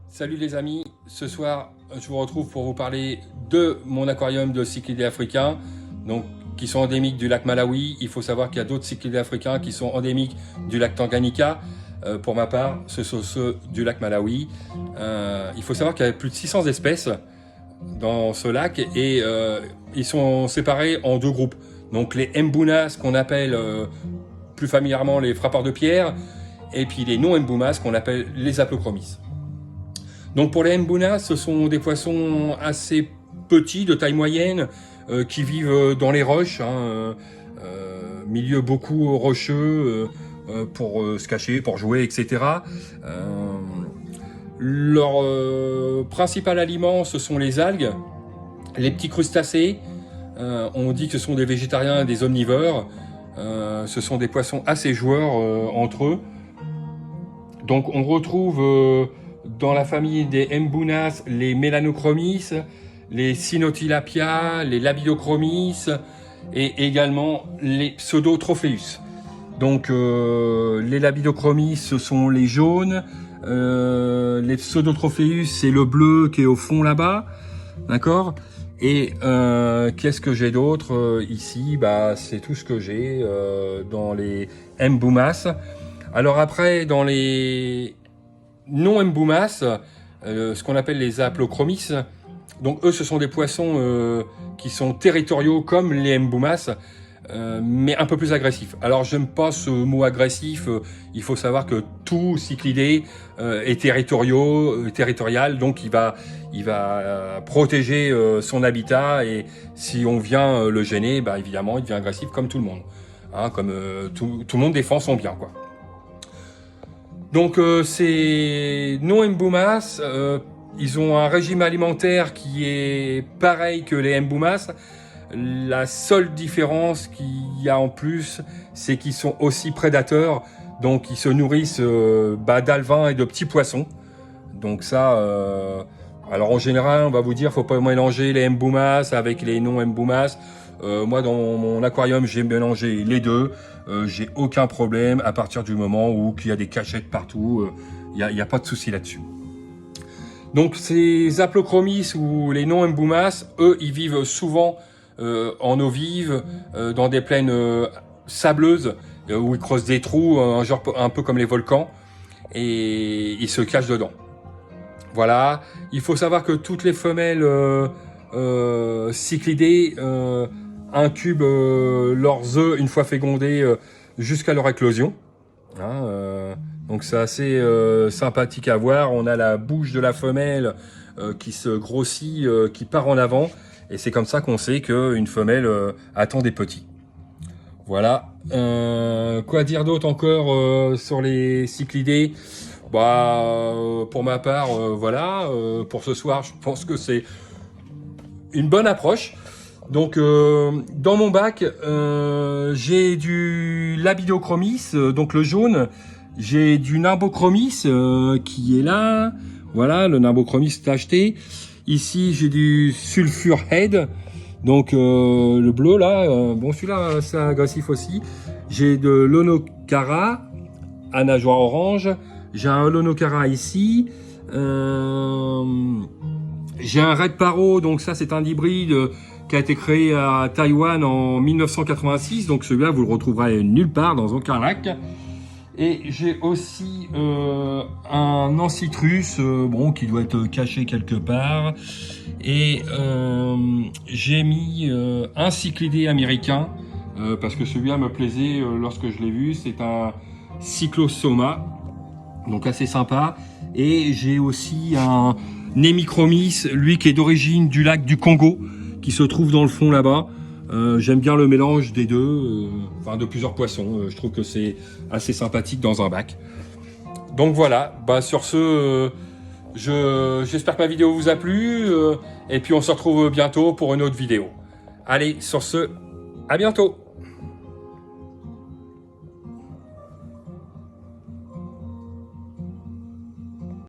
Salut les amis, ce soir je vous retrouve pour vous parler de mon aquarium de cichlidés africains donc, qui sont endémiques du lac Malawi. Il faut savoir qu'il y a d'autres cichlidés africains qui sont endémiques du lac Tanganyika. Pour ma part, ce sont ceux du lac Malawi. Il faut savoir qu'il y a plus de 600 espèces dans ce lac et ils sont séparés en deux groupes. Donc les Mbounas qu'on appelle plus familièrement les frappeurs de pierre et puis les non-Mbounas qu'on appelle les Aplochromis. Donc pour les Mbounas, ce sont des poissons assez petits, de taille moyenne, qui vivent dans les roches, milieu beaucoup rocheux, pour se cacher, pour jouer, etc. Leur principal aliment, ce sont les algues, les petits crustacés. On dit que ce sont des végétariens et des omnivores. Ce sont des poissons assez joueurs entre eux. Donc on retrouve dans la famille des Mbounas les Melanochromis, les Cynotilapia, les Labidochromis et également les Pseudotropheus. Donc les Labidochromis, ce sont les jaunes, les Pseudotropheus, c'est le bleu qui est au fond là-bas, d'accord. Et qu'est-ce que j'ai d'autre ici? C'est tout ce que j'ai dans les Mboumas. Alors après, dans les non-Mboumas, ce qu'on appelle les Aplochromis, donc eux ce sont des poissons qui sont territoriaux comme les Mboumas, mais un peu plus agressifs. Alors j'aime pas ce mot agressif, il faut savoir que tout cichlidé est territorial, donc il va protéger son habitat, et si on vient le gêner, évidemment il devient agressif comme tout le monde, comme tout le monde défend son bien, quoi. Donc ces non-Mboumas, ils ont un régime alimentaire qui est pareil que les Mboumas. La seule différence qu'il y a en plus, c'est qu'ils sont aussi prédateurs, donc ils se nourrissent d'alevins et de petits poissons. Donc ça, alors en général, on va vous dire, faut pas mélanger les Mboumas avec les non-Mboumas. Moi, dans mon aquarium, j'ai mélangé les deux. J'ai aucun problème à partir du moment où il y a des cachettes partout. Il y a pas de souci là-dessus. Donc ces Aplochromis ou les non-Mboumas, eux, ils vivent souvent en eau vive, dans des plaines sableuses, où ils creusent des trous, un peu comme les volcans, et ils se cachent dedans. Voilà. Il faut savoir que toutes les femelles cichlidées incubent leurs œufs une fois fécondés jusqu'à leur éclosion. Donc c'est assez sympathique à voir. On a la bouche de la femelle qui se grossit, qui part en avant, et c'est comme ça qu'on sait qu'une femelle attend des petits. Voilà. Quoi dire d'autre encore sur les cichlidés? Pour ma part, voilà. Pour ce soir, je pense que c'est une bonne approche. Donc dans mon bac, j'ai du Labidochromis, donc le jaune. J'ai du Nimbochromis qui est là. Voilà, le Nimbochromis tacheté. Ici, j'ai du Sulfur Head, donc le bleu là. Bon, celui-là, c'est agressif aussi. J'ai de l'Onocara à nageoire orange. J'ai un Lonocara ici. J'ai un Red Paro, donc ça c'est un hybride qui a été créé à Taïwan en 1986. Donc celui-là, vous le retrouverez nulle part, dans aucun lac. Et j'ai aussi un Ancitrus, qui doit être caché quelque part. Et j'ai mis un cichlidé américain, parce que celui-là me plaisait lorsque je l'ai vu. C'est un Cyclosoma, donc assez sympa. Et j'ai aussi un Nemichromis, lui qui est d'origine du lac du Congo, qui se trouve dans le fond là-bas. J'aime bien le mélange des deux, de plusieurs poissons. Je trouve que c'est assez sympathique dans un bac. Donc voilà, sur ce, j'espère que ma vidéo vous a plu, et puis on se retrouve bientôt pour une autre vidéo. Allez, sur ce, à bientôt!